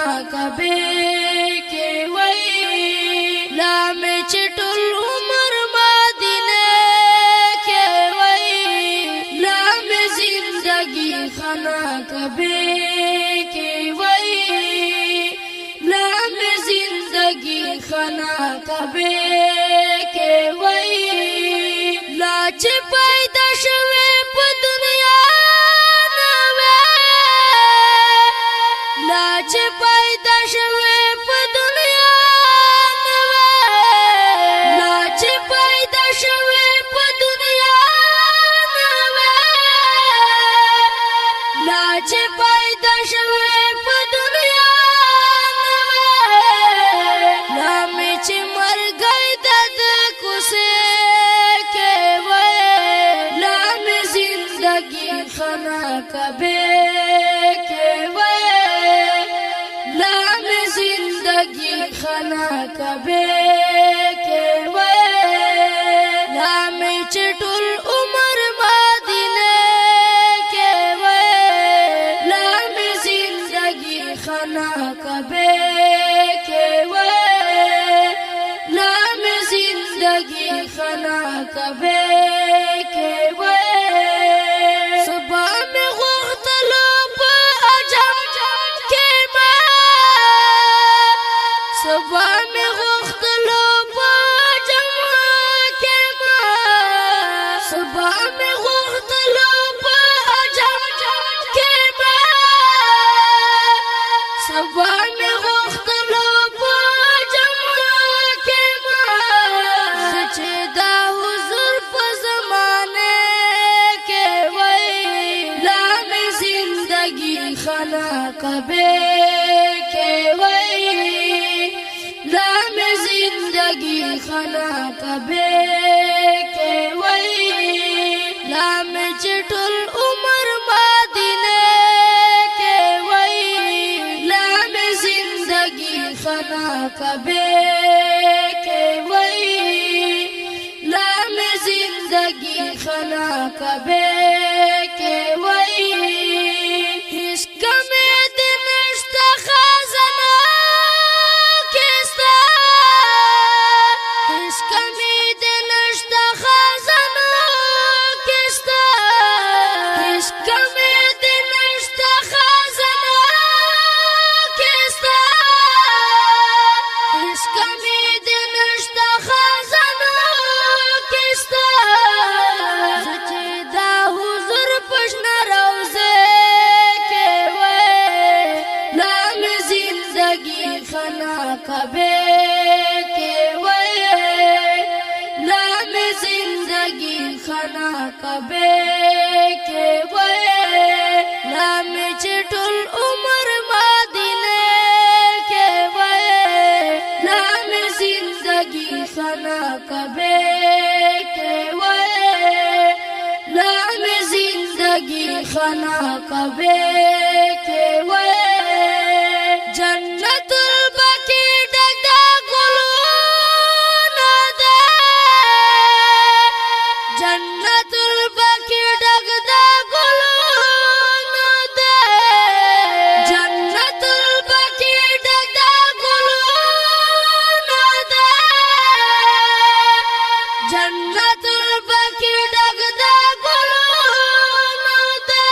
خنا کبه کې وای لا مې چټل عمر مدینه کې وای لا مې زندگی خنا کبه کې وای لا مې زندگی خنا کبه کې وای لا چې پیدا شوه په دنیا لا چې پیدا شوه په دنیا لا چې پیدا شوه په دنیا لا چې پیدا شوه په دنیا لا مې چې مرګ د کوسه کې وای لا مې زندگی خنا کبه خنا کبه کې وای لا مې چټول عمر مدینه کې وای لا مې زندگی خنا کبه کې وای لا مې زندگی خنا کبه کې وای صبح مې غوښتلو په عجب کې صبح میں غختلو پا جمع کے ماں صبح میں غختلو پا جمع کے ماں صبح میں غختلو پا جمع کے ماں سچے دا حضور پا زمانے کے وئی لا میں زندگی خنا کبے کے وئی لا میں زندگی خنا کبے کے وئی لا میں چٹل عمر مدینے کے وئی لا میں زندگی خنا کبے کے وئی لا میں زندگی خنا کبے کے وئی اس کا میں دن اشتخاذنا کبے کے وے لا میں زندگی خنا کبے کے وے لا میں چٹل عمر مدینے کے وے لا میں زندگی خنا کبے کے وے لا میں زندگی خنا کبے کے وے جنت جنت البقی ڈگ دا گلون دے جنت البقی ڈگ دا گلون دے جنت البقی ڈگ دا گلون دے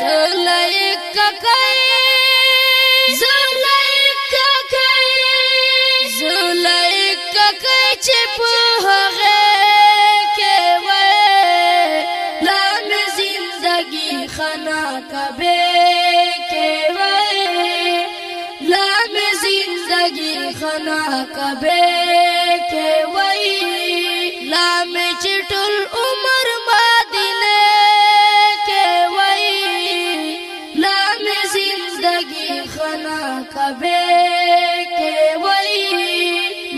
زلیک کئی زلیک کئی زلیک کئی چپ ہوگے خنا کبے کے وے لا میں زندگی خنا کبے کے وے لا میں چٹل عمر مدینے کے وے لا میں زندگی خنا کبے کے وے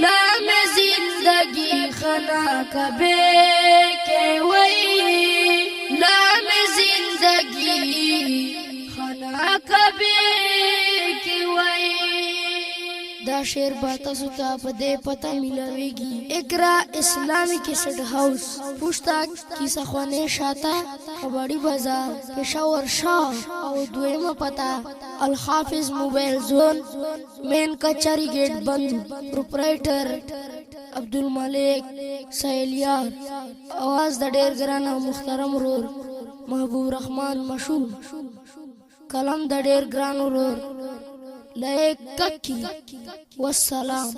لا میں زندگی خنا کبے کے وے لا میں زندگی خنا کبے کے وے دا شعر با تاسو ته په دې پته ملويږي اقرا اسلامی کیسټ هاوس پوښتاک کیسه خانه شاته کباړی بازار پېښور شاه او دویمه پته الحافظ موبایل زون مین کچری گیٹ بند پروپرائټر عبدالملک سیلیار आवाज د ډیر ګران او محترم ورور محبوب رحمان مشوم کلام د ډیر ګران ورور لایق ککی والسلام